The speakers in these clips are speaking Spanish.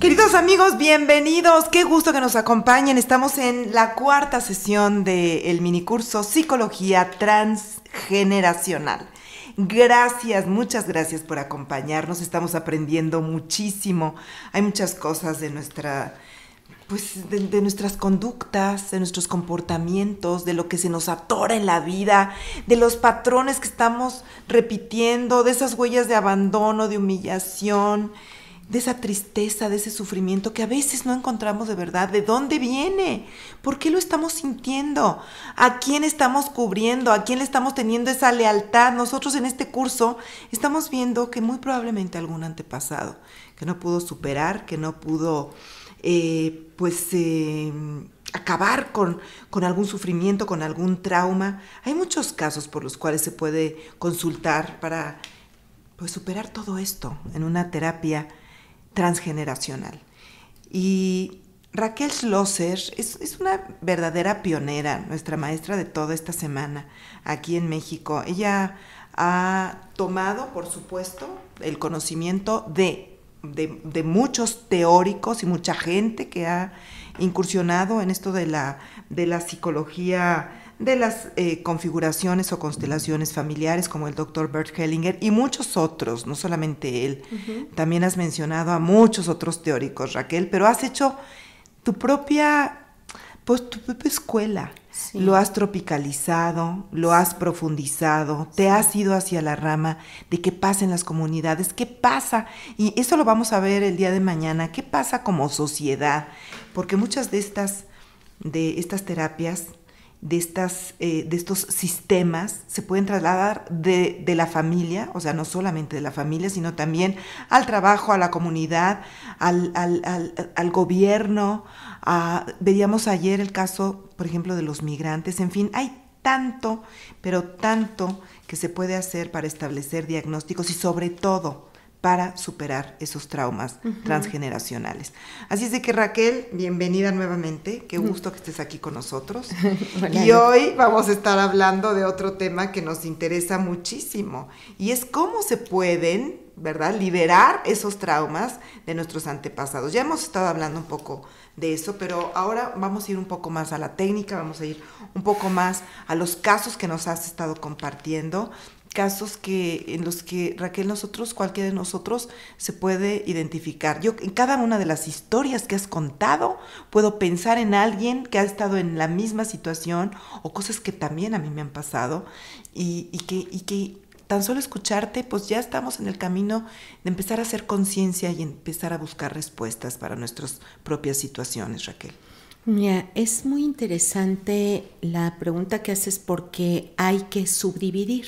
Queridos amigos, bienvenidos. Qué gusto que nos acompañen. Estamos en la cuarta sesión del minicurso Psicología Transgeneracional. Gracias, muchas gracias por acompañarnos. Estamos aprendiendo muchísimo. Hay muchas cosas de nuestras conductas, de nuestros comportamientos, de lo que se nos atora en la vida, de los patrones que estamos repitiendo, de esas huellas de abandono, de humillación, de esa tristeza, de ese sufrimiento que a veces no encontramos de verdad. ¿De dónde viene? ¿Por qué lo estamos sintiendo? ¿A quién estamos cubriendo? ¿A quién le estamos teniendo esa lealtad? Nosotros en este curso estamos viendo que muy probablemente algún antepasado que no pudo superar, que no pudo acabar con algún sufrimiento, con algún trauma. Hay muchos casos por los cuales se puede consultar para superar todo esto en una terapia transgeneracional. Y Raquel Schlosser es una verdadera pionera, nuestra maestra de toda esta semana aquí en México. Ella ha tomado, por supuesto, el conocimiento de muchos teóricos y mucha gente que ha incursionado en esto de la psicología de las configuraciones o constelaciones familiares, como el Dr. Bert Hellinger y muchos otros, no solamente él. También has mencionado a muchos otros teóricos, Raquel, pero has hecho tu propia escuela. Sí. Lo has tropicalizado, lo has profundizado, te has ido hacia la rama de qué pasa en las comunidades, qué pasa, y eso lo vamos a ver el día de mañana, qué pasa como sociedad, porque muchas de estas terapias, de estos sistemas se pueden trasladar de la familia, o sea, no solamente de la familia, sino también al trabajo, a la comunidad, al gobierno. Veíamos ayer el caso, por ejemplo, de los migrantes. En fin, hay tanto, pero tanto que se puede hacer para establecer diagnósticos y sobre todo para superar esos traumas transgeneracionales. Así es de que, Raquel, bienvenida nuevamente, qué gusto que estés aquí con nosotros. Y hoy vamos a estar hablando de otro tema que nos interesa muchísimo, y es cómo se pueden, ¿verdad?, liberar esos traumas de nuestros antepasados. Ya hemos estado hablando un poco de eso, pero ahora vamos a ir un poco más a la técnica, vamos a ir un poco más a los casos que nos has estado compartiendo, casos en los que, Raquel, cualquiera de nosotros se puede identificar. Yo, en cada una de las historias que has contado, puedo pensar en alguien que ha estado en la misma situación o cosas que también a mí me han pasado y que tan solo escucharte, pues ya estamos en el camino de empezar a hacer conciencia y empezar a buscar respuestas para nuestras propias situaciones, Raquel. Mira, es muy interesante la pregunta que haces porque hay que subdividir,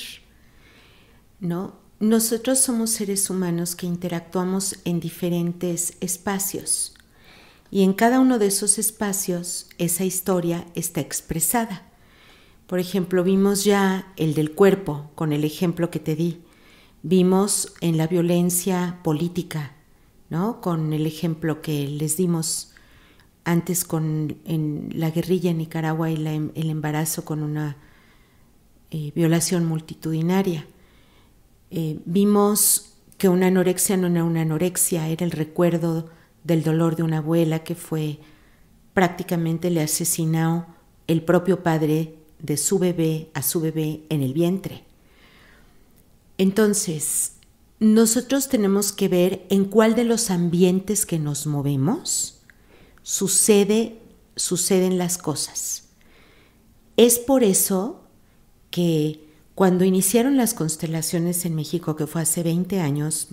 ¿no? Nosotros somos seres humanos que interactuamos en diferentes espacios y en cada uno de esos espacios esa historia está expresada. Por ejemplo, vimos ya el del cuerpo con el ejemplo que te di. Vimos en la violencia política, ¿no?, con el ejemplo que les dimos antes en la guerrilla en Nicaragua y el embarazo con una violación multitudinaria. Vimos que una anorexia no era una anorexia, era el recuerdo del dolor de una abuela que prácticamente le asesinó el propio padre de su bebé a su bebé en el vientre. Entonces, nosotros tenemos que ver en cuál de los ambientes que nos movemos suceden las cosas. Es por eso que cuando iniciaron las constelaciones en México, que fue hace 20 años,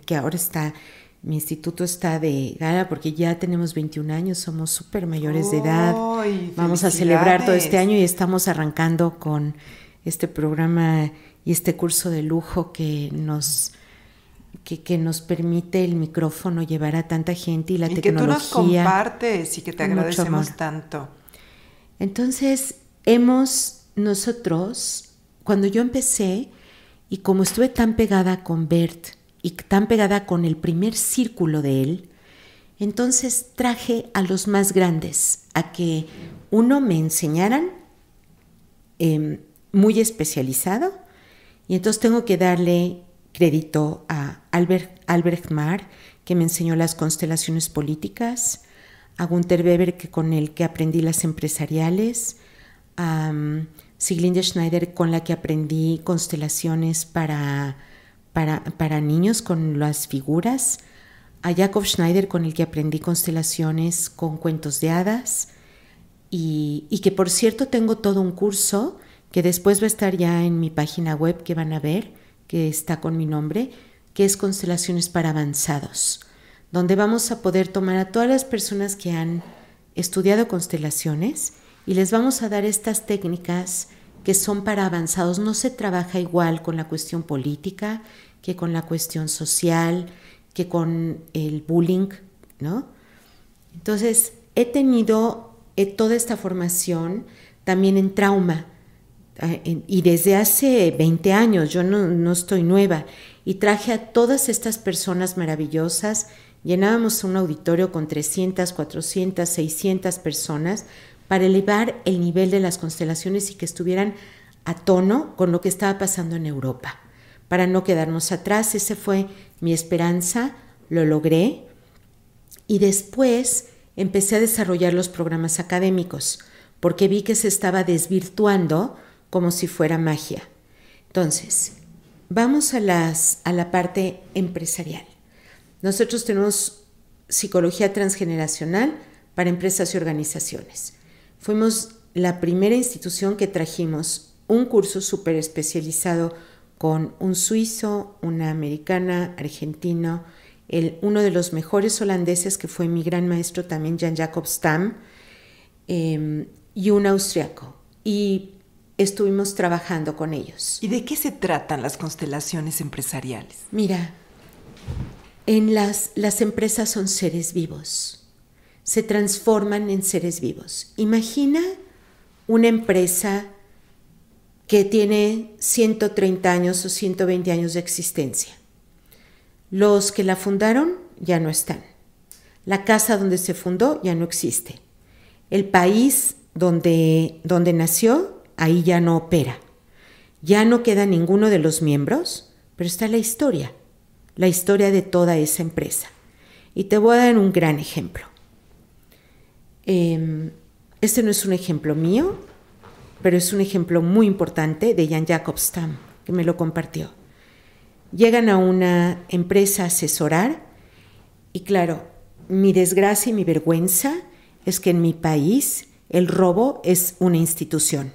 que ahora mi instituto está de gala porque ya tenemos 21 años, somos súper mayores de edad. Vamos a celebrar todo este año y estamos arrancando con este programa y este curso de lujo que nos permite el micrófono llevar a tanta gente y la tecnología. Que tú nos compartes y que te agradecemos tanto. Entonces, nosotros, cuando yo empecé y como estuve tan pegada con Bert y tan pegada con el primer círculo de él, entonces traje a los más grandes a que uno me enseñaran muy especializado, y entonces tengo que darle crédito a Albert Marr, que me enseñó las constelaciones políticas, a Gunther Weber, con el que aprendí las empresariales, a Sieglinde Schneider, con la que aprendí constelaciones para niños con las figuras, a Jakob Schneider, con el que aprendí constelaciones con cuentos de hadas, y que por cierto tengo todo un curso que después va a estar ya en mi página web, que van a ver, que está con mi nombre, que es Constelaciones para Avanzados, donde vamos a poder tomar a todas las personas que han estudiado constelaciones y les vamos a dar estas técnicas que son para avanzados. No se trabaja igual con la cuestión política que con la cuestión social, que con el bullying, ¿no? Entonces, he tenido toda esta formación también en trauma, y desde hace 20 años, yo no estoy nueva, y traje a todas estas personas maravillosas. Llenábamos un auditorio con 300, 400, 600 personas para elevar el nivel de las constelaciones y que estuvieran a tono con lo que estaba pasando en Europa, para no quedarnos atrás. Esa fue mi esperanza, lo logré, y después empecé a desarrollar los programas académicos porque vi que se estaba desvirtuando como si fuera magia. Entonces, vamos a la parte empresarial. Nosotros tenemos psicología transgeneracional para empresas y organizaciones. Fuimos la primera institución que trajimos un curso súper especializado con un suizo, una americana, argentino, uno de los mejores holandeses que fue mi gran maestro también, Jan Jacob Stam, y un austriaco. Y estuvimos trabajando con ellos. ¿Y de qué se tratan las constelaciones empresariales? Mira, las empresas son seres vivos, se transforman en seres vivos. Imagina una empresa que tiene 130 años o 120 años de existencia. Los que la fundaron ya no están. La casa donde se fundó ya no existe. El país donde nació, ahí ya no opera. Ya no queda ninguno de los miembros, pero está la historia de toda esa empresa. Y te voy a dar un gran ejemplo. Este no es un ejemplo mío, pero es un ejemplo muy importante de Jan Jacob Stam, que me lo compartió. Llegan a una empresa a asesorar y claro, mi desgracia y mi vergüenza es que en mi país el robo es una institución.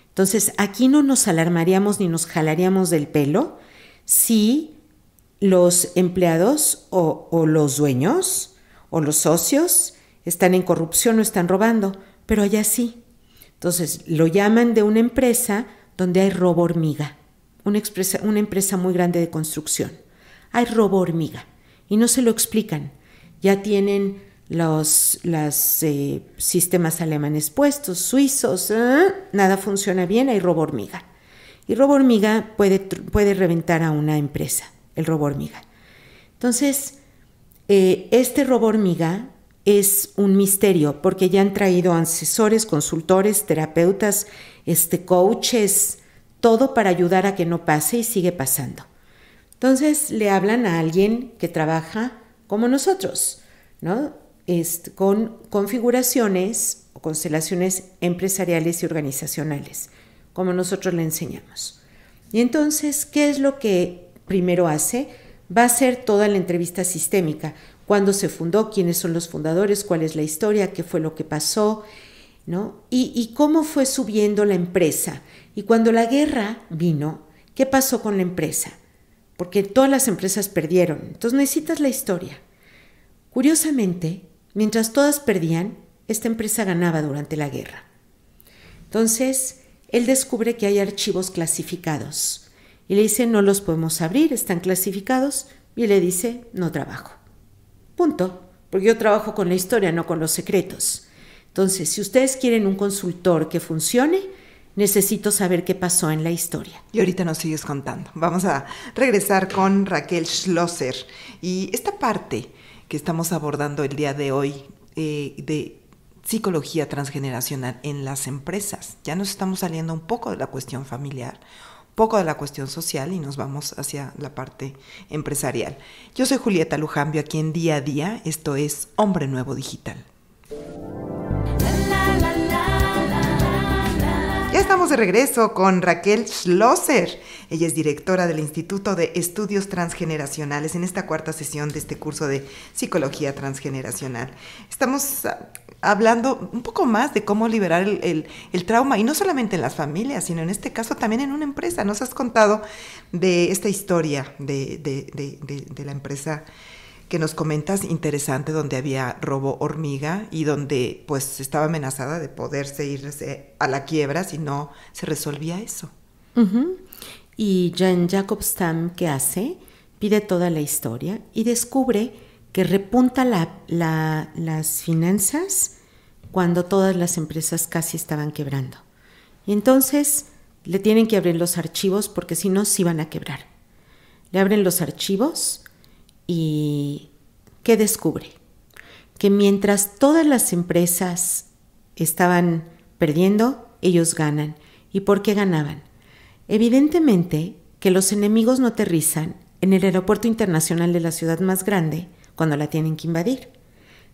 Entonces, aquí no nos alarmaríamos ni nos jalaríamos del pelo si los empleados o los dueños o los socios están en corrupción o están robando, pero allá sí. Entonces, lo llaman de una empresa donde hay robo hormiga, una empresa muy grande de construcción. Hay robo hormiga y no se lo explican. Ya tienen los sistemas alemanes puestos, suizos, nada funciona bien, hay robo hormiga. Y robo hormiga puede reventar a una empresa, el robo hormiga. Entonces, este robo hormiga es un misterio porque ya han traído asesores, consultores, terapeutas, coaches, todo para ayudar a que no pase y sigue pasando. Entonces le hablan a alguien que trabaja como nosotros, ¿no? Con configuraciones o constelaciones empresariales y organizacionales, como nosotros le enseñamos. Y entonces, ¿qué es lo que primero hace? Va a hacer toda la entrevista sistémica. ¿Cuándo se fundó? ¿Quiénes son los fundadores? ¿Cuál es la historia? ¿Qué fue lo que pasó? ¿No? Y cómo fue subiendo la empresa. Y cuando la guerra vino, ¿qué pasó con la empresa? Porque todas las empresas perdieron. Entonces necesitas la historia. Curiosamente, mientras todas perdían, esta empresa ganaba durante la guerra. Entonces, él descubre que hay archivos clasificados. Y le dice, no los podemos abrir, están clasificados. Y le dice, no trabajo. Punto. Porque yo trabajo con la historia, no con los secretos. Entonces, si ustedes quieren un consultor que funcione, necesito saber qué pasó en la historia. Y ahorita nos sigues contando. Vamos a regresar con Raquel Schlosser. Y esta parte que estamos abordando el día de hoy de psicología transgeneracional en las empresas. Ya nos estamos saliendo un poco de la cuestión familiar, poco de la cuestión social y nos vamos hacia la parte empresarial. Yo soy Julieta Lujambio, aquí en Día a Día. Esto es Hombre Nuevo Digital. Ya estamos de regreso con Raquel Schlosser. Ella es directora del Instituto de Estudios Transgeneracionales en esta cuarta sesión de este curso de Psicología Transgeneracional. Estamos hablando un poco más de cómo liberar el trauma, y no solamente en las familias, sino en este caso también en una empresa. Nos has contado de esta historia de la empresa que nos comentas, interesante, donde había robo hormiga y donde pues estaba amenazada de poderse irse a la quiebra si no se resolvía eso. Uh-huh. Y Jan Jacob Stam, ¿qué hace? Pide toda la historia y descubre que repunta las finanzas cuando todas las empresas casi estaban quebrando. Y entonces le tienen que abrir los archivos porque si no, se iban a quebrar. Le abren los archivos. ¿Y qué descubre? Que mientras todas las empresas estaban perdiendo, ellos ganan. ¿Y por qué ganaban? Evidentemente que los enemigos no aterrizan en el aeropuerto internacional de la ciudad más grande cuando la tienen que invadir.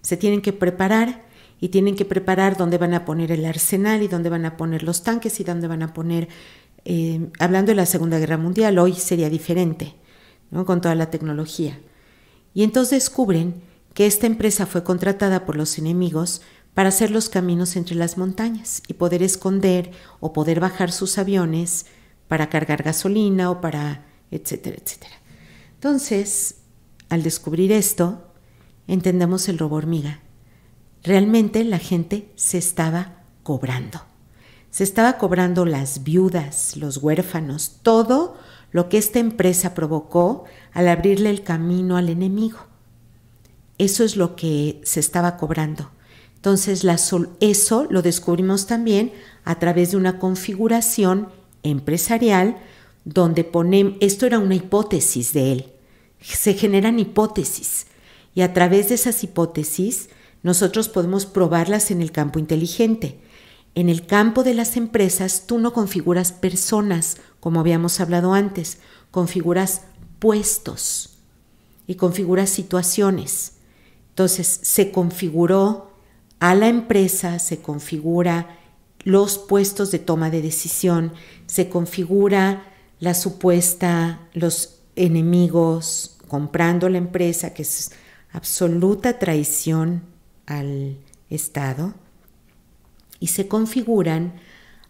Se tienen que preparar y tienen que preparar dónde van a poner el arsenal y dónde van a poner los tanques y dónde van a poner, hablando de la Segunda Guerra Mundial, hoy sería diferente, ¿no? Con toda la tecnología. Y entonces descubren que esta empresa fue contratada por los enemigos para hacer los caminos entre las montañas y poder esconder o poder bajar sus aviones para cargar gasolina o para etcétera, etcétera. Entonces, al descubrir esto, entendemos el robo hormiga. Realmente la gente se estaba cobrando. Se estaba cobrando las viudas, los huérfanos, todo lo que esta empresa provocó al abrirle el camino al enemigo. Eso es lo que se estaba cobrando. Entonces, eso lo descubrimos también a través de una configuración empresarial donde esto era una hipótesis de él. Se generan hipótesis y a través de esas hipótesis nosotros podemos probarlas en el campo inteligente. En el campo de las empresas tú no configuras personas, como habíamos hablado antes, configuras puestos y configuras situaciones. Entonces se configuró a la empresa, se configura los puestos de toma de decisión, se configura los enemigos comprando la empresa, que es absoluta traición al Estado, y se configuran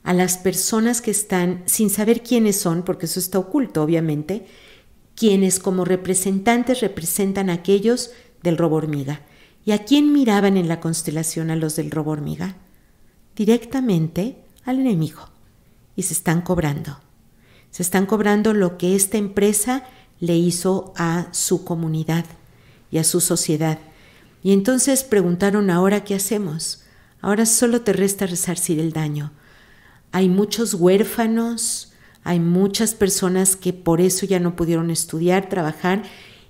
a las personas que están, sin saber quiénes son, porque eso está oculto obviamente, quienes como representantes representan a aquellos del robo hormiga. ¿Y a quién miraban en la constelación a los del robo hormiga? Directamente al enemigo. Y se están cobrando. Se están cobrando lo que esta empresa le hizo a su comunidad y a su sociedad. Y entonces preguntaron, ¿ahora qué hacemos? Ahora solo te resta resarcir el daño. Hay muchos huérfanos, hay muchas personas que por eso ya no pudieron estudiar, trabajar,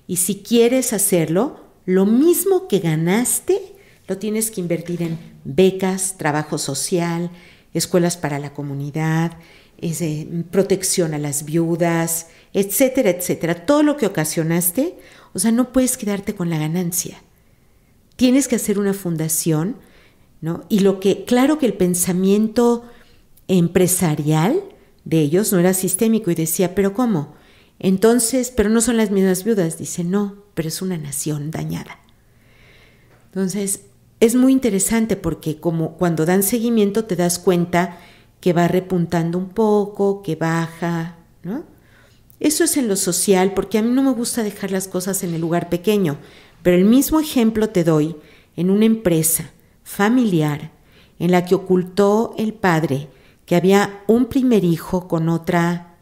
y si quieres hacerlo, lo mismo que ganaste, lo tienes que invertir en becas, trabajo social, escuelas para la comunidad, protección a las viudas, etcétera, etcétera. Todo lo que ocasionaste, o sea, no puedes quedarte con la ganancia. Tienes que hacer una fundación, ¿no? Y claro que el pensamiento empresarial de ellos no era sistémico y decía, ¿pero cómo? Entonces, pero no son las mismas viudas. Dice, no, pero es una nación dañada. Entonces, es muy interesante porque como cuando dan seguimiento te das cuenta que va repuntando un poco, que baja, ¿no? Eso es en lo social, porque a mí no me gusta dejar las cosas en el lugar pequeño, pero el mismo ejemplo te doy en una empresa familiar en la que ocultó el padre que había un primer hijo con otra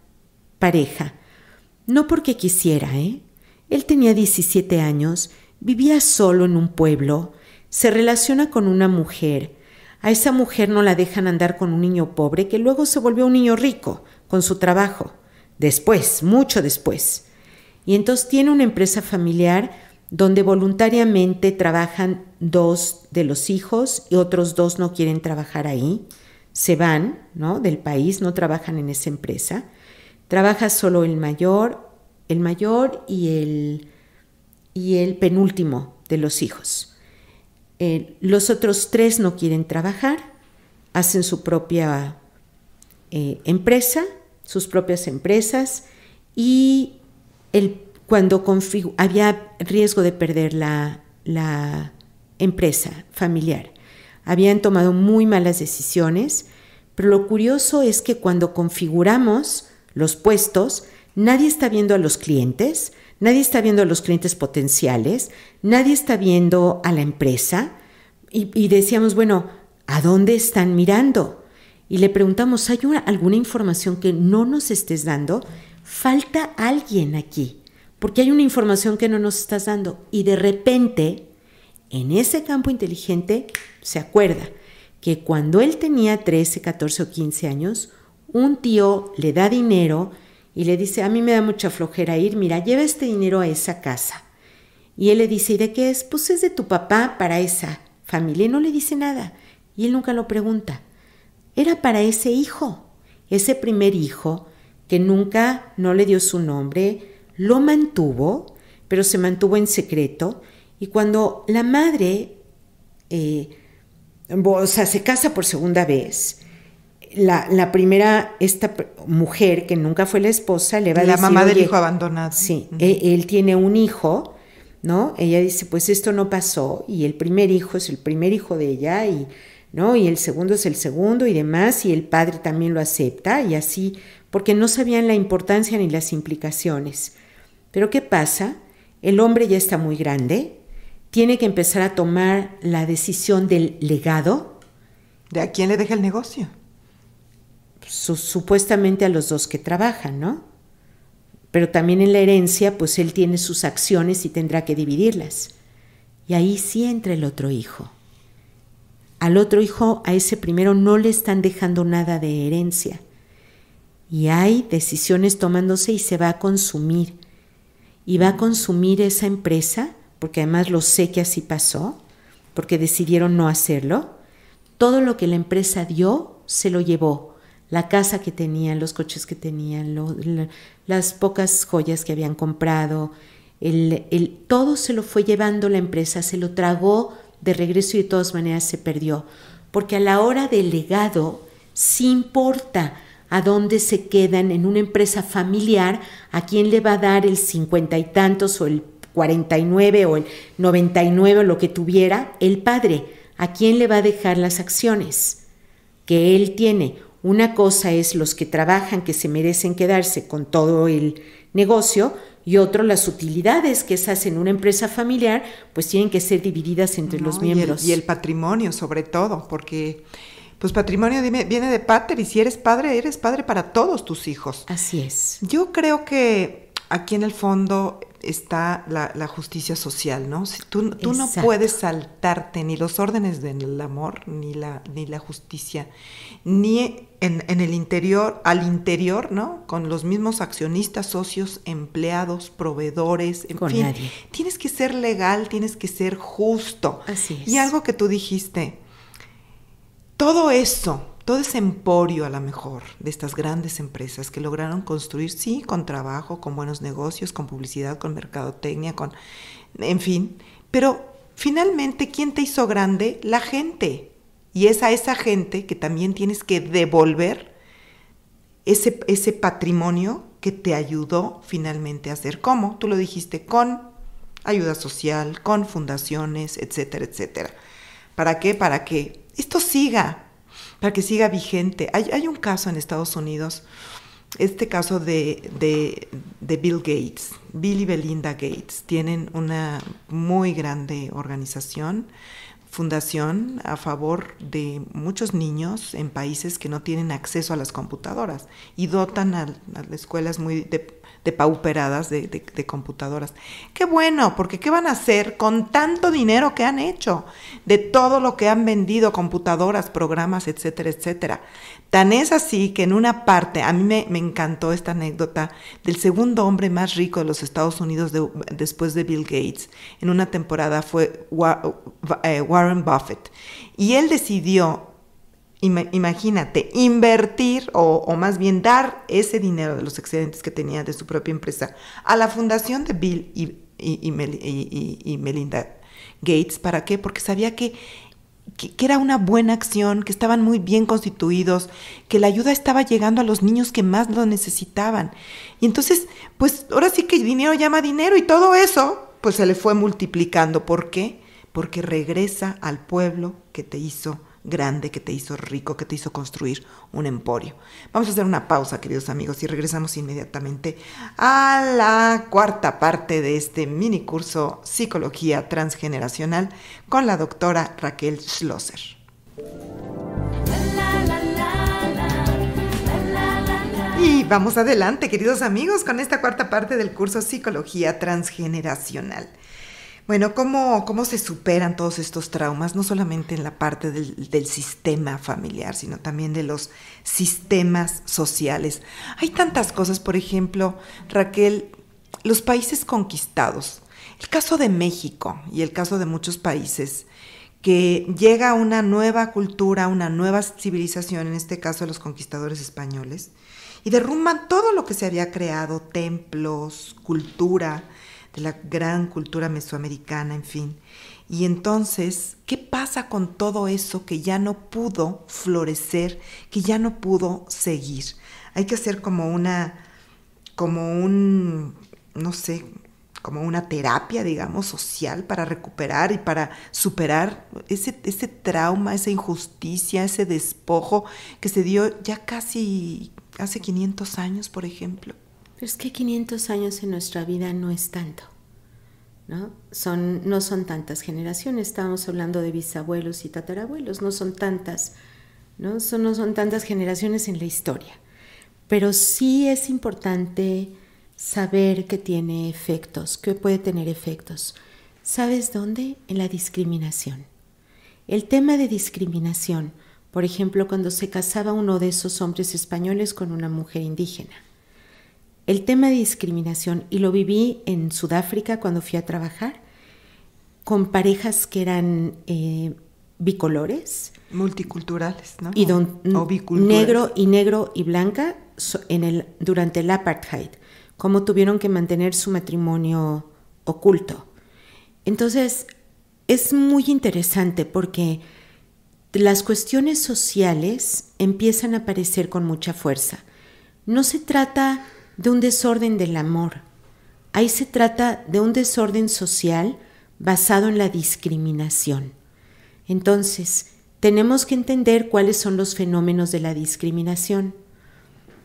pareja. No porque quisiera, Él tenía 17 años, vivía solo en un pueblo, se relaciona con una mujer. A esa mujer no la dejan andar con un niño pobre que luego se volvió un niño rico con su trabajo. Después, mucho después. Y entonces tiene una empresa familiar donde voluntariamente trabajan 2 de los hijos y otros 2 no quieren trabajar ahí. Se van, ¿no?, del país, no trabajan en esa empresa. Trabaja solo el mayor y el penúltimo de los hijos. Los otros 3 no quieren trabajar, hacen su propia empresa, sus propias empresas, y cuando había riesgo de perder la empresa familiar, habían tomado muy malas decisiones, pero lo curioso es que cuando configuramos los puestos, nadie está viendo a los clientes, nadie está viendo a los clientes potenciales, nadie está viendo a la empresa, y decíamos, bueno, ¿a dónde están mirando? Y le preguntamos, ¿hay alguna información que no nos estés dando? Falta alguien aquí, porque hay una información que no nos estás dando. Y de repente, en ese campo inteligente, se acuerda que cuando él tenía 13, 14 o 15 años, un tío le da dinero y le dice, a mí me da mucha flojera ir, mira, lleva este dinero a esa casa. Y él le dice, ¿y de qué es? Pues es de tu papá para esa familia. Y no le dice nada. Y él nunca lo pregunta. Era para ese hijo, ese primer hijo, que nunca no le dio su nombre, lo mantuvo, pero se mantuvo en secreto. Y cuando la madre se casa por segunda vez, la primera, esta mujer que nunca fue la esposa, le va a decir, la mamá del hijo abandonado. Sí, él tiene un hijo, ¿no? Ella dice, pues esto no pasó, y el primer hijo es el primer hijo de ella, ¿no? Y el segundo es el segundo y demás, y el padre también lo acepta, y así, porque no sabían la importancia ni las implicaciones. Pero ¿qué pasa? El hombre ya está muy grande, tiene que empezar a tomar la decisión del legado. ¿De a quién le deja el negocio? Supuestamente a los 2 que trabajan, ¿no? Pero también en la herencia, pues él tiene sus acciones y tendrá que dividirlas. Y ahí sí entra el otro hijo. Al otro hijo, a ese primero, no le están dejando nada de herencia. Y hay decisiones tomándose y se va a consumir. Y va a consumir esa empresa, porque además lo sé que así pasó, porque decidieron no hacerlo. Todo lo que la empresa dio, se lo llevó. La casa que tenían, los coches que tenían, las pocas joyas que habían comprado, todo se lo fue llevando la empresa, se lo tragó de regreso y de todas maneras se perdió. Porque a la hora del legado, sí importa a dónde se quedan en una empresa familiar, a quién le va a dar el 50 y tantos o el 49 o el 99 o lo que tuviera el padre, a quién le va a dejar las acciones que él tiene. Una cosa es los que trabajan, que se merecen quedarse con todo el negocio, y otro las utilidades que esas en una empresa familiar pues tienen que ser divididas entre los miembros. Y el patrimonio sobre todo, porque pues patrimonio viene de pater, y si eres padre para todos tus hijos. Así es. Yo creo que aquí en el fondo está la justicia social, ¿no? Si tú no puedes saltarte ni los órdenes del amor, ni la justicia, ni en el interior, al interior, ¿no? Con los mismos accionistas, socios, empleados, proveedores, en fin. Nadie. Tienes que ser legal, tienes que ser justo. Así es. Y algo que tú dijiste, todo eso, todo ese emporio a lo mejor de estas grandes empresas que lograron construir, sí, con trabajo, con buenos negocios, con publicidad, con mercadotecnia, en fin, pero finalmente, ¿quién te hizo grande? La gente. Y es a esa gente que también tienes que devolver ese patrimonio que te ayudó finalmente a hacer. ¿Cómo? Tú lo dijiste, con ayuda social, con fundaciones, etcétera, etcétera. ¿Para qué? Para que esto siga, para que siga vigente. Hay un caso en Estados Unidos, este caso de Bill Gates. Bill y Belinda Gates tienen una muy grande organización, fundación a favor de muchos niños en países que no tienen acceso a las computadoras, y dotan a las escuelas muy depauperadas de computadoras. ¡Qué bueno! Porque ¿qué van a hacer con tanto dinero que han hecho? De todo lo que han vendido, computadoras, programas, etcétera, etcétera. Tan es así que en una parte, a mí me encantó esta anécdota del segundo hombre más rico de los Estados Unidos después de Bill Gates. En una temporada fue Warren Buffett. Y él decidió imagínate, invertir o más bien dar ese dinero de los excedentes que tenía de su propia empresa a la fundación de Bill y Melinda Gates. ¿Para qué? Porque sabía que era una buena acción, que estaban muy bien constituidos, que la ayuda estaba llegando a los niños que más lo necesitaban. Y entonces, pues ahora sí que dinero llama dinero y todo eso, pues se le fue multiplicando. ¿Por qué? Porque regresa al pueblo que te hizo grande, que te hizo rico, que te hizo construir un emporio. Vamos a hacer una pausa, queridos amigos, y regresamos inmediatamente a la cuarta parte de este mini curso Psicología Transgeneracional con la doctora Raquel Schlosser. Y vamos adelante, queridos amigos, con esta cuarta parte del curso Psicología Transgeneracional. Bueno, ¿cómo se superan todos estos traumas? No solamente en la parte del sistema familiar, sino también de los sistemas sociales. Hay tantas cosas, por ejemplo, Raquel, los países conquistados. El caso de México y el caso de muchos países, que llega una nueva cultura, una nueva civilización, en este caso los conquistadores españoles, y derrumban todo lo que se había creado, templos, cultura, de la gran cultura mesoamericana, en fin. Y entonces, ¿qué pasa con todo eso que ya no pudo florecer, que ya no pudo seguir? Hay que hacer como una terapia, digamos, social para recuperar y para superar ese trauma, esa injusticia, ese despojo que se dio ya casi hace 500 años, por ejemplo. Pero es que 500 años en nuestra vida no es tanto, ¿no? No son tantas generaciones, estábamos hablando de bisabuelos y tatarabuelos, no son tantas, ¿no? No son tantas generaciones en la historia. Pero sí es importante saber que tiene efectos, que puede tener efectos. ¿Sabes dónde? En la discriminación. El tema de discriminación, por ejemplo, cuando se casaba uno de esos hombres españoles con una mujer indígena. El tema de discriminación, y lo viví en Sudáfrica cuando fui a trabajar, con parejas que eran bicolores. Multiculturales, ¿no? O biculturales. Negro y blanca durante el apartheid, cómo tuvieron que mantener su matrimonio oculto. Entonces, es muy interesante porque las cuestiones sociales empiezan a aparecer con mucha fuerza. No se trata de un desorden del amor. Ahí se trata de un desorden social basado en la discriminación. Entonces, tenemos que entender cuáles son los fenómenos de la discriminación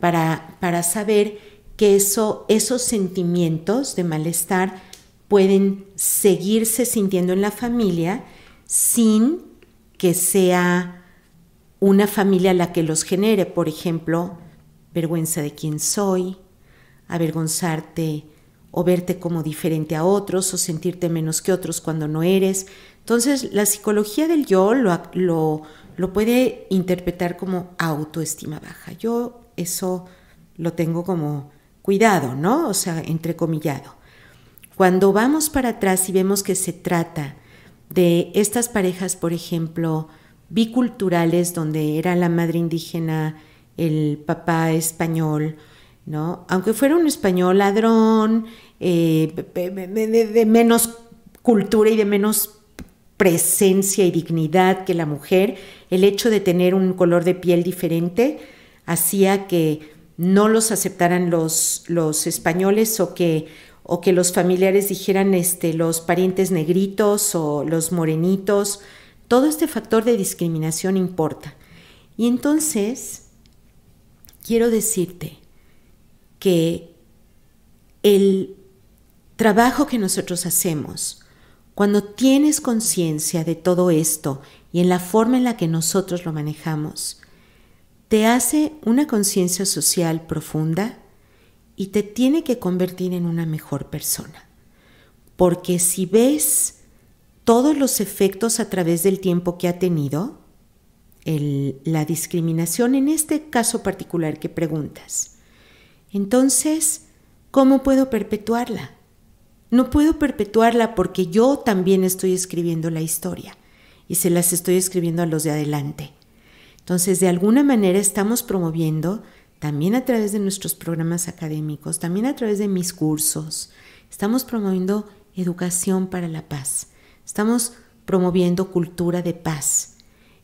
para saber que esos sentimientos de malestar pueden seguirse sintiendo en la familia sin que sea una familia la que los genere. Por ejemplo, vergüenza de quién soy, avergonzarte o verte como diferente a otros o sentirte menos que otros cuando no eres. Entonces, la psicología del yo lo puede interpretar como autoestima baja. Yo eso lo tengo como cuidado, ¿no? O sea, entrecomillado. Cuando vamos para atrás y vemos que se trata de estas parejas, por ejemplo, biculturales, donde era la madre indígena, el papá español, ¿no? Aunque fuera un español ladrón, de menos cultura y de menos presencia y dignidad que la mujer, el hecho de tener un color de piel diferente hacía que no los aceptaran los españoles o que los familiares dijeran los parientes negritos o los morenitos. Todo este factor de discriminación importa. Y entonces, quiero decirte que el trabajo que nosotros hacemos, cuando tienes conciencia de todo esto y en la forma en la que nosotros lo manejamos, te hace una conciencia social profunda y te tiene que convertir en una mejor persona. Porque si ves todos los efectos a través del tiempo que ha tenido, la discriminación, en este caso particular que preguntas, entonces, ¿cómo puedo perpetuarla? No puedo perpetuarla porque yo también estoy escribiendo la historia y se las estoy escribiendo a los de adelante. Entonces, de alguna manera estamos promoviendo, también a través de nuestros programas académicos, también a través de mis cursos, estamos promoviendo educación para la paz, estamos promoviendo cultura de paz,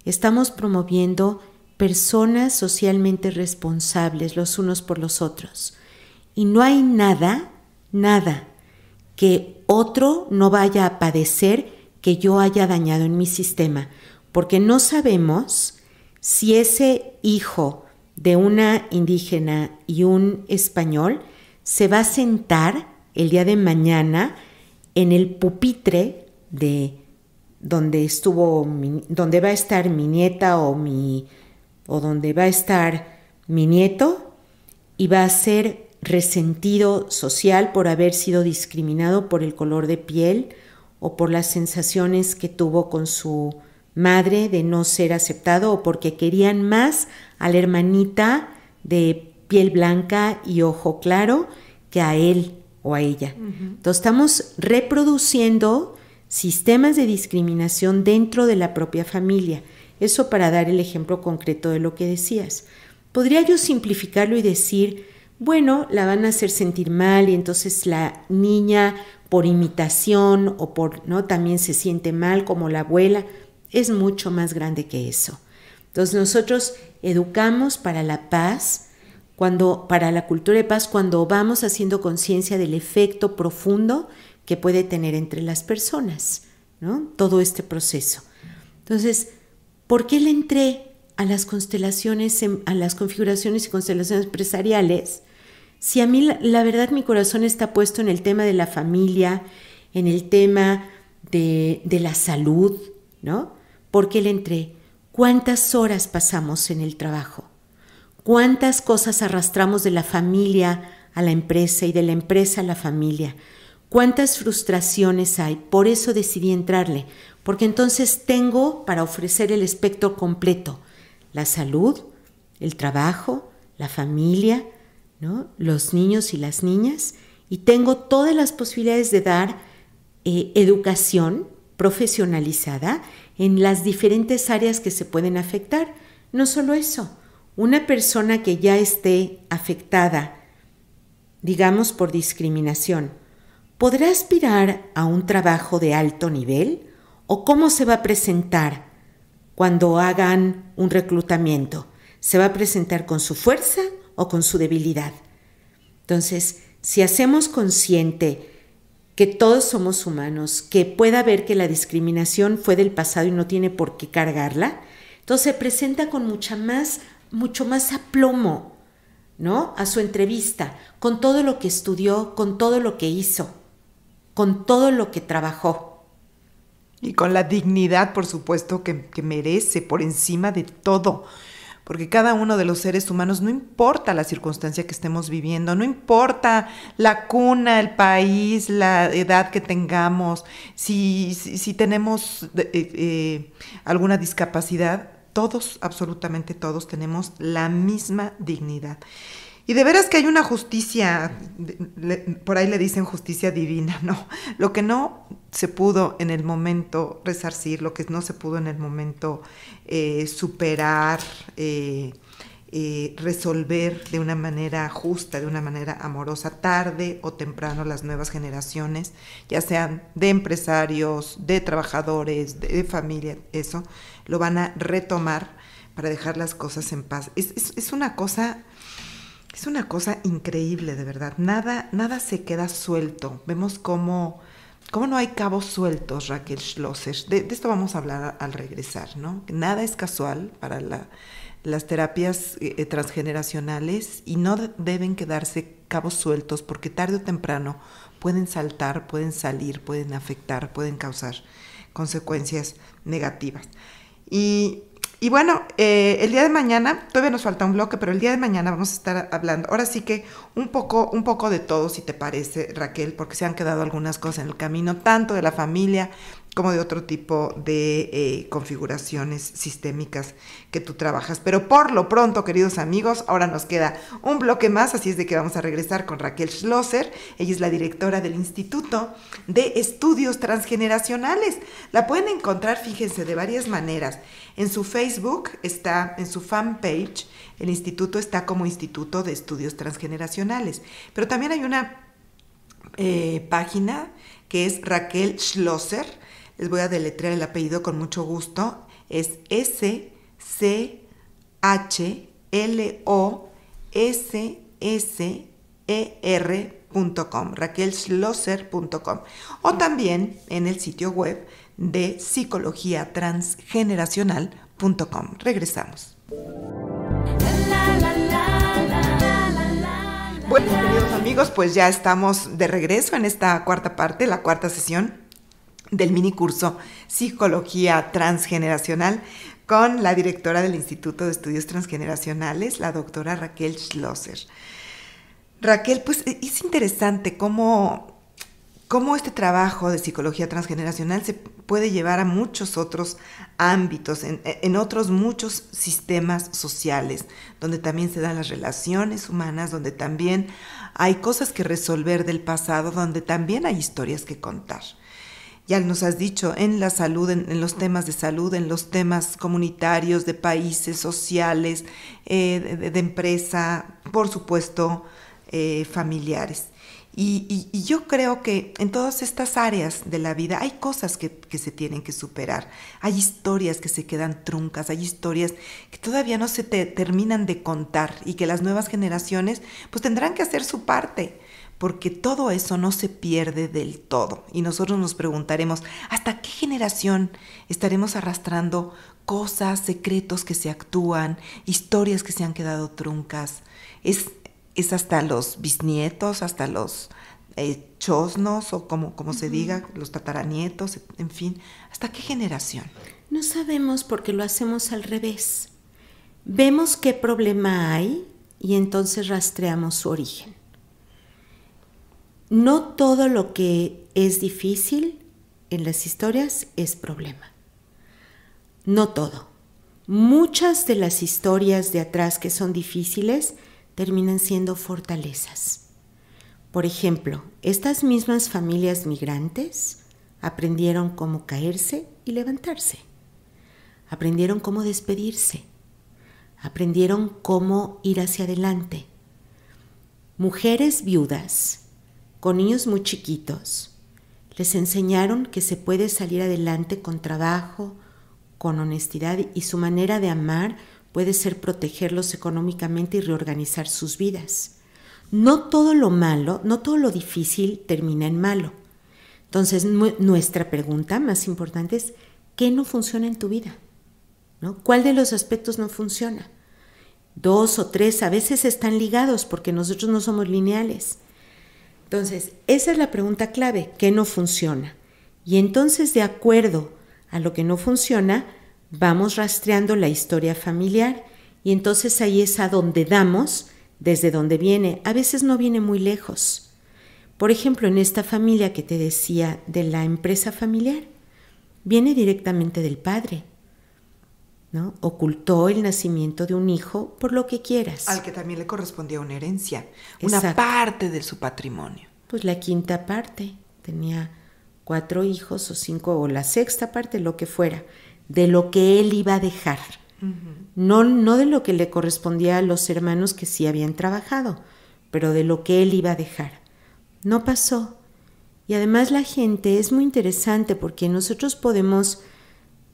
estamos promoviendo personas socialmente responsables los unos por los otros. Y no hay nada que otro no vaya a padecer que yo haya dañado en mi sistema, porque no sabemos si ese hijo de una indígena y un español se va a sentar el día de mañana en el pupitre de donde va a estar mi nieta o donde va a estar mi nieto, y va a ser resentido social por haber sido discriminado por el color de piel o por las sensaciones que tuvo con su madre de no ser aceptado, o porque querían más a la hermanita de piel blanca y ojo claro que a él o a ella. Entonces estamos reproduciendo sistemas de discriminación dentro de la propia familia. Eso para dar el ejemplo concreto de lo que decías. Podría yo simplificarlo y decir, bueno, la van a hacer sentir mal y entonces la niña por imitación o también se siente mal como la abuela. Es mucho más grande que eso. Entonces nosotros educamos para la paz, para la cultura de paz, cuando vamos haciendo conciencia del efecto profundo que puede tener entre las personas, ¿no? Todo este proceso. Entonces, ¿por qué le entré a las constelaciones, a las configuraciones y constelaciones empresariales? Si a mí, la verdad, mi corazón está puesto en el tema de la familia, en el tema de la salud, ¿no? ¿Por qué le entré? ¿Cuántas horas pasamos en el trabajo? ¿Cuántas cosas arrastramos de la familia a la empresa y de la empresa a la familia? ¿Cuántas frustraciones hay? Por eso decidí entrarle, porque entonces tengo para ofrecer el espectro completo: la salud, el trabajo, la familia, ¿no? Los niños y las niñas, y tengo todas las posibilidades de dar educación profesionalizada en las diferentes áreas que se pueden afectar. No solo eso, una persona que ya esté afectada, digamos por discriminación, ¿podrá aspirar a un trabajo de alto nivel? ¿O cómo se va a presentar cuando hagan un reclutamiento? ¿Se va a presentar con su fuerza o con su debilidad? Entonces, si hacemos consciente que todos somos humanos, que pueda ver que la discriminación fue del pasado y no tiene por qué cargarla, entonces se presenta con mucho más aplomo, ¿no? A su entrevista, con todo lo que estudió, con todo lo que hizo, con todo lo que trabajó. Y con la dignidad, por supuesto, que merece por encima de todo. Porque cada uno de los seres humanos, no importa la circunstancia que estemos viviendo, no importa la cuna, el país, la edad que tengamos, si tenemos alguna discapacidad, todos, absolutamente todos, tenemos la misma dignidad. Y de veras que hay una justicia, por ahí le dicen justicia divina, ¿no? Lo que no se pudo en el momento resarcir, lo que no se pudo en el momento superar, resolver de una manera justa, de una manera amorosa, tarde o temprano las nuevas generaciones, ya sean de empresarios, de trabajadores, de familia, eso, lo van a retomar para dejar las cosas en paz. Es una cosa... Es una cosa increíble, de verdad. Nada se queda suelto. Vemos cómo no hay cabos sueltos, Raquel Schlosser. De esto vamos a hablar al regresar, ¿no? Nada es casual para las terapias transgeneracionales y no deben quedarse cabos sueltos, porque tarde o temprano pueden saltar, pueden salir, pueden afectar, pueden causar consecuencias negativas. Y bueno, el día de mañana, todavía nos falta un bloque, pero el día de mañana vamos a estar hablando, ahora sí que un poco de todo, si te parece, Raquel, porque se han quedado algunas cosas en el camino, tanto de la familia, como de otro tipo de configuraciones sistémicas que tú trabajas. Pero por lo pronto, queridos amigos, ahora nos queda un bloque más, así es de que vamos a regresar con Raquel Schlosser. Ella es la directora del Instituto de Estudios Transgeneracionales. La pueden encontrar, fíjense, de varias maneras. En su Facebook está, en su fanpage, el instituto está como Instituto de Estudios Transgeneracionales. Pero también hay una página que es Raquel Schlosser. Les voy a deletrear el apellido con mucho gusto. Es SCHLOSSER.com, raquelschlosser.com, o también en el sitio web de psicologiatransgeneracional.com. Regresamos. Bueno, queridos amigos, pues ya estamos de regreso en esta cuarta parte, la cuarta sesión del mini curso Psicología Transgeneracional con la directora del Instituto de Estudios Transgeneracionales, la doctora Raquel Schlosser. Raquel, pues es interesante cómo este trabajo de psicología transgeneracional se puede llevar a muchos otros ámbitos, en otros muchos sistemas sociales, donde también se dan las relaciones humanas, donde también hay cosas que resolver del pasado, donde también hay historias que contar. Ya nos has dicho, en la salud, en los temas de salud, en los temas comunitarios, de países, sociales, de empresa, por supuesto, familiares. Y yo creo que en todas estas áreas de la vida hay cosas que se tienen que superar. Hay historias que se quedan truncas, hay historias que todavía no se terminan de contar y que las nuevas generaciones pues tendrán que hacer su parte, porque todo eso no se pierde del todo. Y nosotros nos preguntaremos, ¿hasta qué generación estaremos arrastrando cosas, secretos que se actúan, historias que se han quedado truncas? Es hasta los bisnietos, hasta los chosnos, o como se diga, los tataranietos, en fin. ¿Hasta qué generación? No sabemos porque lo hacemos al revés. Vemos qué problema hay y entonces rastreamos su origen. No todo lo que es difícil en las historias es problema. No todo. Muchas de las historias de atrás que son difíciles terminan siendo fortalezas. Por ejemplo, estas mismas familias migrantes aprendieron cómo caerse y levantarse. Aprendieron cómo despedirse. Aprendieron cómo ir hacia adelante. Mujeres viudas con niños muy chiquitos, les enseñaron que se puede salir adelante con trabajo, con honestidad, y su manera de amar puede ser protegerlos económicamente y reorganizar sus vidas. No todo lo malo, no todo lo difícil termina en malo. Entonces, nuestra pregunta más importante es, ¿qué no funciona en tu vida? ¿No? ¿Cuál de los aspectos no funciona? 2 o 3 a veces están ligados porque nosotros no somos lineales. Entonces, esa es la pregunta clave, ¿qué no funciona? Y entonces, de acuerdo a lo que no funciona, vamos rastreando la historia familiar y entonces ahí es a donde damos, desde donde viene. A veces no viene muy lejos. Por ejemplo, en esta familia que te decía de la empresa familiar, viene directamente del padre, ¿no? Ocultó el nacimiento de un hijo por lo que quieras. Al que también le correspondía una herencia, una parte de su patrimonio. Pues la quinta parte, tenía 4 hijos o 5 o la sexta parte, lo que fuera, de lo que él iba a dejar. No de lo que le correspondía a los hermanos que sí habían trabajado, pero de lo que él iba a dejar. No pasó. Y además la gente es muy interesante porque nosotros podemos,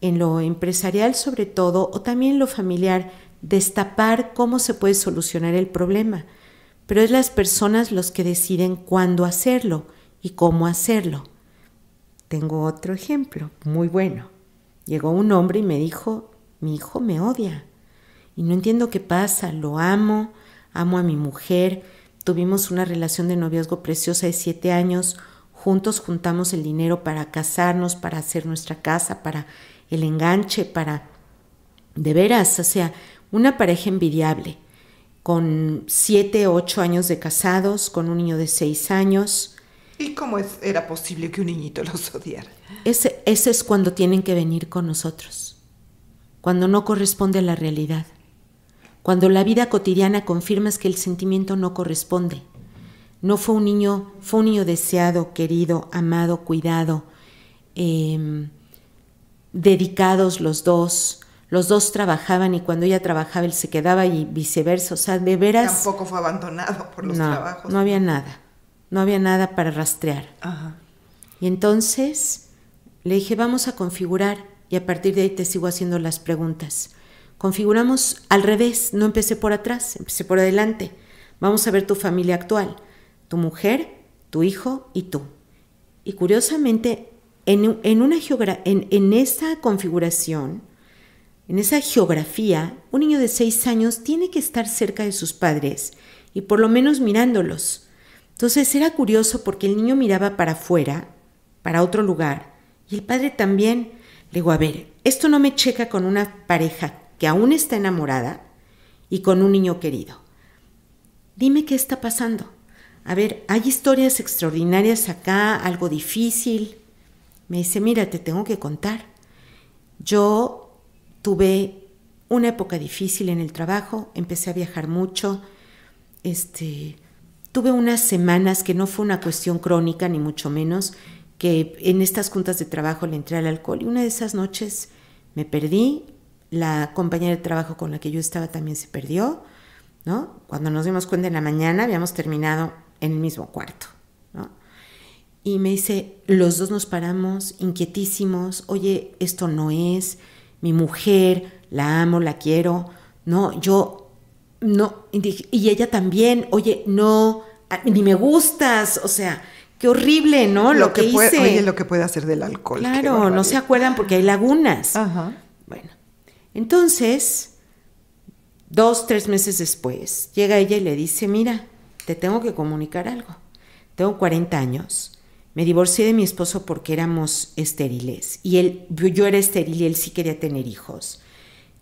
en lo empresarial sobre todo, o también en lo familiar, destapar cómo se puede solucionar el problema. Pero es las personas los que deciden cuándo hacerlo y cómo hacerlo. Tengo otro ejemplo muy bueno. Llegó un hombre y me dijo, mi hijo me odia y no entiendo qué pasa, lo amo a mi mujer, tuvimos una relación de noviazgo preciosa de 7 años, juntos juntamos el dinero para casarnos, para hacer nuestra casa, para el enganche, para, de veras, o sea, una pareja envidiable, con 7, 8 años de casados, con un niño de 6 años, ¿Y cómo era posible que un niñito los odiara? Ese es cuando tienen que venir con nosotros, cuando no corresponde a la realidad, cuando la vida cotidiana confirmas que el sentimiento no corresponde. No fue un niño, fue un niño deseado, querido, amado, cuidado, dedicados los dos trabajaban y cuando ella trabajaba él se quedaba y viceversa, o sea, de veras... Tampoco fue abandonado por los trabajos. No había nada para rastrear. Ajá. Y entonces le dije, vamos a configurar y a partir de ahí te sigo haciendo las preguntas. Configuramos al revés, no empecé por atrás, empecé por adelante. Vamos a ver tu familia actual, tu mujer, tu hijo y tú. Y curiosamente, en esa configuración, en esa geografía, un niño de 6 años tiene que estar cerca de sus padres y por lo menos mirándolos. Entonces era curioso porque el niño miraba para afuera, para otro lugar, y el padre también. Le digo, a ver, esto no me checa con una pareja que aún está enamorada y con un niño querido. Dime qué está pasando. A ver, hay historias extraordinarias acá, algo difícil. Me dice, mira, te tengo que contar. Yo tuve una época difícil en el trabajo, empecé a viajar mucho, tuve unas semanas que no fue una cuestión crónica, ni mucho menos, que en estas juntas de trabajo le entré al alcohol y una de esas noches me perdí, la compañera de trabajo con la que yo estaba también se perdió, ¿no? Cuando nos dimos cuenta en la mañana habíamos terminado en el mismo cuarto, ¿no? Y me dice, los dos nos paramos inquietísimos, oye, esto no es, mi mujer, la amo, la quiero, no, yo, no, y ella también, oye, no, ni me gustas, o sea, qué horrible, ¿no? Lo que hice. Oye, lo que puede hacer del alcohol. Claro, no se acuerdan porque hay lagunas. Ajá. Bueno, entonces, 2-3 meses después, llega ella y le dice, mira, te tengo que comunicar algo. Tengo 40 años. Me divorcié de mi esposo porque éramos estériles. Yo era estéril y él sí quería tener hijos.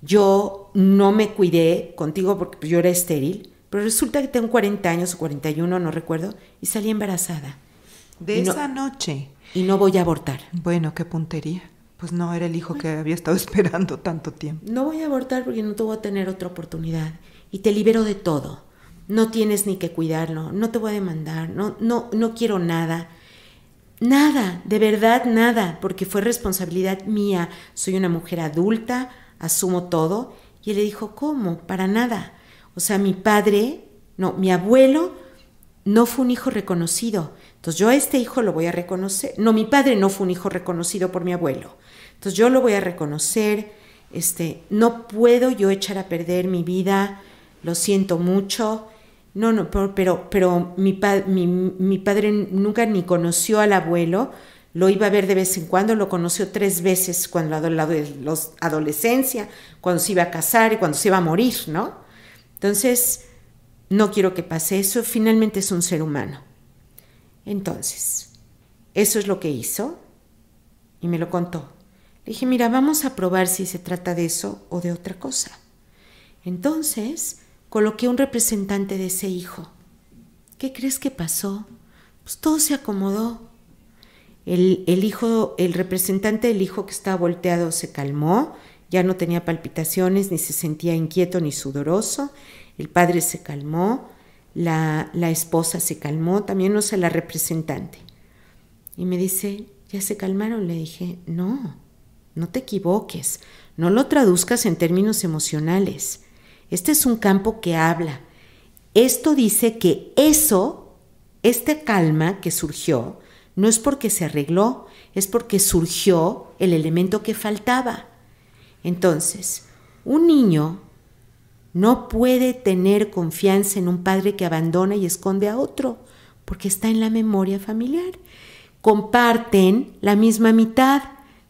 Yo no me cuidé contigo porque yo era estéril, pero resulta que tengo 40 años o 41, no recuerdo, y salí embarazada. De esa noche. Y no voy a abortar. Bueno, qué puntería. Pues no, era el hijo que había estado esperando tanto tiempo. No voy a abortar porque no te voy a tener otra oportunidad. Y te libero de todo. No tienes ni que cuidarlo, no te voy a demandar, no quiero nada. Nada, de verdad nada, porque fue responsabilidad mía. Soy una mujer adulta, asumo todo. Y él le dijo, ¿cómo? Para nada. O sea, mi abuelo no fue un hijo reconocido. Entonces yo a este hijo lo voy a reconocer. No, mi padre no fue un hijo reconocido por mi abuelo. Entonces yo lo voy a reconocer. No puedo yo echar a perder mi vida. Lo siento mucho. No, pero mi padre nunca ni conoció al abuelo, lo iba a ver de vez en cuando, lo conoció 3 veces cuando la adolescencia, cuando se iba a casar y cuando se iba a morir, ¿no? Entonces, no quiero que pase eso, finalmente es un ser humano. Entonces, eso es lo que hizo y me lo contó. Le dije, mira, vamos a probar si se trata de eso o de otra cosa. Entonces, coloqué un representante de ese hijo. ¿Qué crees que pasó? Pues todo se acomodó. El representante del hijo que estaba volteado se calmó, ya no tenía palpitaciones, ni se sentía inquieto ni sudoroso. El padre se calmó, la esposa se calmó, también no sé, la representante. Y me dice, ¿ya se calmaron? Le dije, no te equivoques, no lo traduzcas en términos emocionales. Este es un campo que habla. Esto dice que esta calma que surgió, no es porque se arregló, es porque surgió el elemento que faltaba. Entonces, un niño no puede tener confianza en un padre que abandona y esconde a otro, porque está en la memoria familiar. Comparten la misma mitad,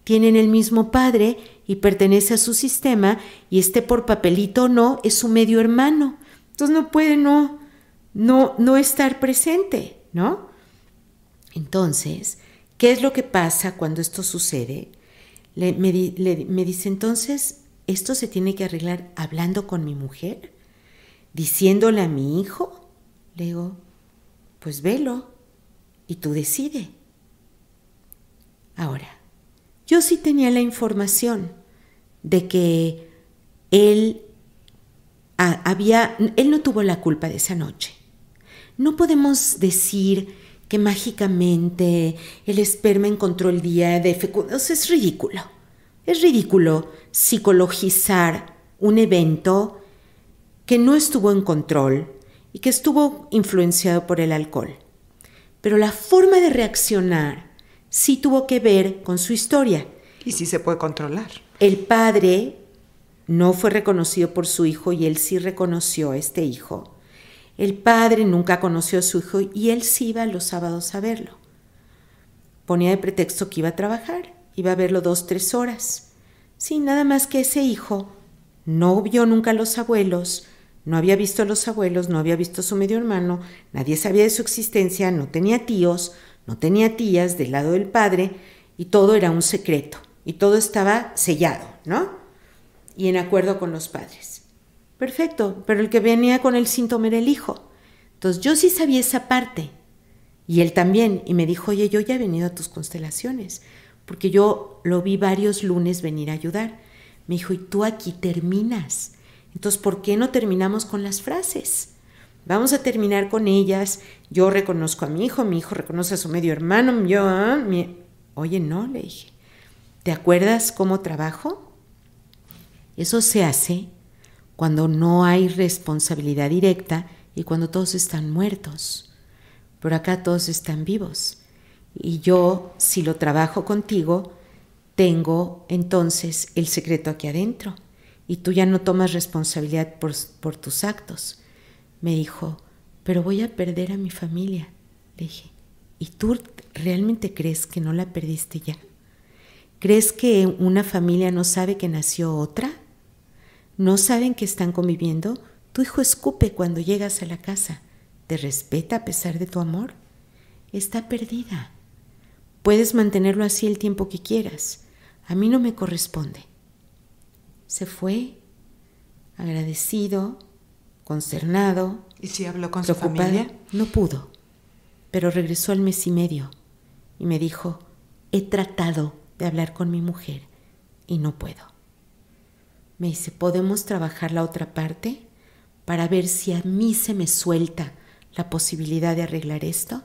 tienen el mismo padre y pertenece a su sistema, y por papelito o no, es su medio hermano. Entonces no puede no estar presente, ¿no? Entonces, ¿qué es lo que pasa cuando esto sucede? Me dice, entonces, ¿esto se tiene que arreglar hablando con mi mujer? ¿Diciéndole a mi hijo? Le digo, pues velo. y tú decide. Ahora, yo sí tenía la información de que él no tuvo la culpa de esa noche. No podemos decir que mágicamente el esperma encontró el día de fecundación. O sea, es ridículo. Es ridículo psicologizar un evento que no estuvo en control y que estuvo influenciado por el alcohol. Pero la forma de reaccionar sí tuvo que ver con su historia. Y sí se puede controlar. El padre no fue reconocido por su hijo y él sí reconoció a este hijo. El padre nunca conoció a su hijo y él sí iba los sábados a verlo. Ponía de pretexto que iba a trabajar, iba a verlo 2-3 horas. Sí, nada más que ese hijo no vio nunca a los abuelos, no había visto a los abuelos, no había visto a su medio hermano, nadie sabía de su existencia, no tenía tíos, no tenía tías del lado del padre y todo era un secreto y todo estaba sellado, ¿no? Y en acuerdo con los padres. Perfecto, pero el que venía con el síntoma era el hijo. Entonces yo sí sabía esa parte y él también y me dijo, oye, yo ya he venido a tus constelaciones porque yo lo vi varios lunes venir a ayudar. Me dijo, y tú aquí terminas. Entonces, ¿por qué no terminamos con las frases? Vamos a terminar con ellas. Yo reconozco a mi hijo reconoce a su medio hermano. Oye, no, le dije. ¿Te acuerdas cómo trabajo? Eso se hace cuando no hay responsabilidad directa y cuando todos están muertos. Pero acá todos están vivos. Y yo, si lo trabajo contigo, tengo entonces el secreto aquí adentro y tú ya no tomas responsabilidad por tus actos. Me dijo, pero voy a perder a mi familia. Le dije, ¿y tú realmente crees que no la perdiste ya? ¿Crees que una familia no sabe que nació otra? ¿No saben que están conviviendo? Tu hijo escupe cuando llegas a la casa. ¿Te respeta a pesar de tu amor? Está perdida. Puedes mantenerlo así el tiempo que quieras. A mí no me corresponde. Se fue, agradecido, consternado. ¿Y si habló con preocupado. Su familia? No pudo, pero regresó al mes y medio y me dijo, he tratado de hablar con mi mujer y no puedo. Me dice, ¿podemos trabajar la otra parte para ver si a mí se me suelta la posibilidad de arreglar esto?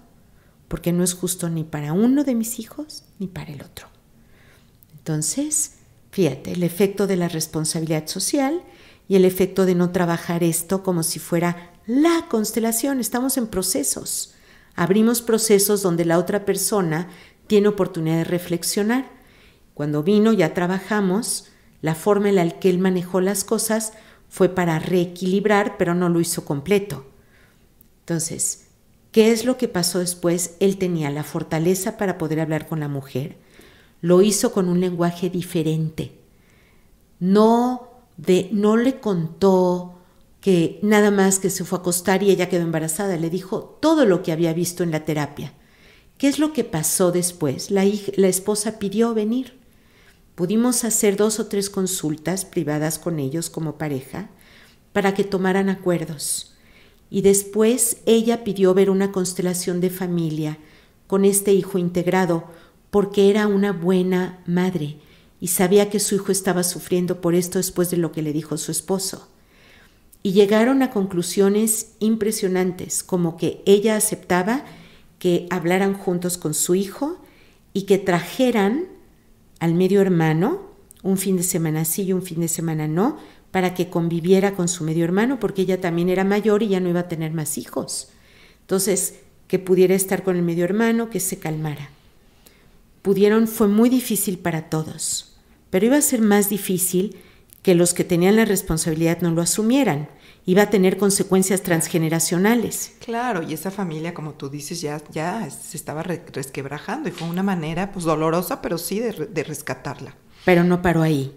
Porque no es justo ni para uno de mis hijos ni para el otro. Entonces, fíjate, el efecto de la responsabilidad social y el efecto de no trabajar esto como si fuera la constelación. Estamos en procesos. Abrimos procesos donde la otra persona tiene oportunidad de reflexionar. Cuando vino ya trabajamos, la forma en la que él manejó las cosas fue para reequilibrar, pero no lo hizo completo. Entonces, ¿qué es lo que pasó después? Él tenía la fortaleza para poder hablar con la mujer. Lo hizo con un lenguaje diferente. No le contó que nada más que se fue a acostar y ella quedó embarazada. Le dijo todo lo que había visto en la terapia. ¿Qué es lo que pasó después? La esposa pidió venir. Pudimos hacer 2 o 3 consultas privadas con ellos como pareja para que tomaran acuerdos. Y después ella pidió ver una constelación de familia con este hijo integrado porque era una buena madre y sabía que su hijo estaba sufriendo por esto después de lo que le dijo su esposo. Y llegaron a conclusiones impresionantes, como que ella aceptaba que hablaran juntos con su hijo y que trajeran al medio hermano un fin de semana sí y un fin de semana no, para que conviviera con su medio hermano, porque ella también era mayor y ya no iba a tener más hijos. Entonces, que pudiera estar con el medio hermano, que se calmara. Fue muy difícil para todos, pero iba a ser más difícil que los que tenían la responsabilidad no lo asumieran. Iba a tener consecuencias transgeneracionales. Claro, y esa familia, como tú dices, ya se estaba resquebrajando y fue una manera pues dolorosa, pero sí de rescatarla. Pero no paró ahí,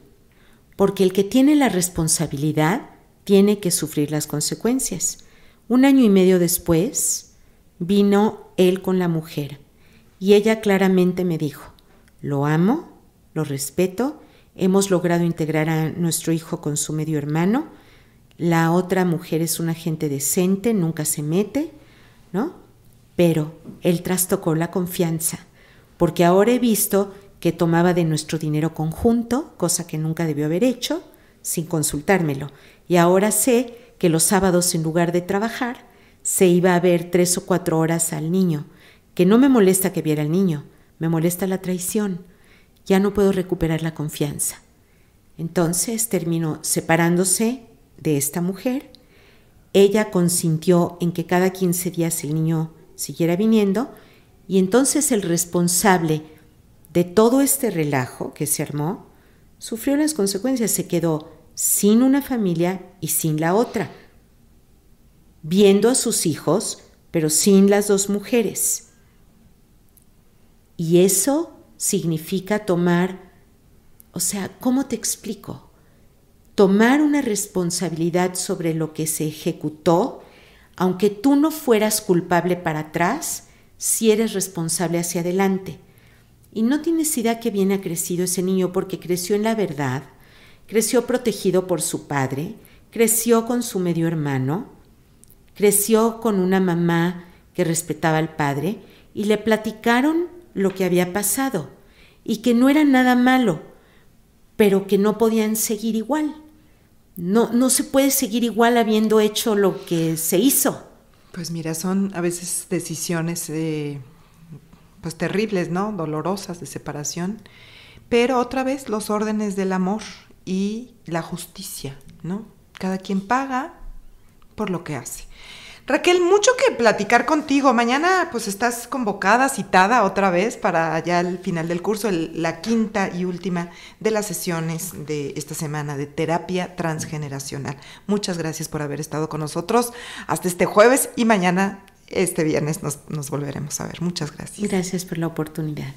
porque el que tiene la responsabilidad tiene que sufrir las consecuencias. 1 año y medio después vino él con la mujer y ella claramente me dijo, lo amo, lo respeto, hemos logrado integrar a nuestro hijo con su medio hermano, la otra mujer es una gente decente, nunca se mete, ¿no? pero él trastocó la confianza, porque ahora he visto que tomaba de nuestro dinero conjunto, cosa que nunca debió haber hecho, sin consultármelo. Y ahora sé que los sábados, en lugar de trabajar, se iba a ver 3 o 4 horas al niño, que no me molesta que viera al niño, me molesta la traición. Ya no puedo recuperar la confianza. Entonces terminó separándose de esta mujer. Ella consintió en que cada 15 días el niño siguiera viniendo, y entonces el responsable de todo este relajo que se armó sufrió las consecuencias. Se quedó sin una familia y sin la otra, viendo a sus hijos, pero sin las 2 mujeres. Y eso significa tomar, o sea, ¿cómo te explico? Tomar una responsabilidad sobre lo que se ejecutó, aunque tú no fueras culpable para atrás, si eres responsable hacia adelante. Y no tienes idea qué bien ha crecido ese niño, porque creció en la verdad, creció protegido por su padre, creció con su medio hermano, creció con una mamá que respetaba al padre, y le platicaron lo que había pasado, y que no era nada malo, pero que no podían seguir igual. No se puede seguir igual habiendo hecho lo que se hizo. Pues mira, son a veces decisiones pues terribles, ¿no? Dolorosas, de separación, pero otra vez los órdenes del amor y la justicia, ¿no? Cada quien paga por lo que hace. Raquel, mucho que platicar contigo. Mañana pues estás convocada, citada otra vez para ya el final del curso, la 5ª y última de las sesiones de esta semana de terapia transgeneracional. Muchas gracias por haber estado con nosotros hasta este jueves, y mañana, este viernes, nos volveremos a ver. Muchas gracias. Gracias por la oportunidad.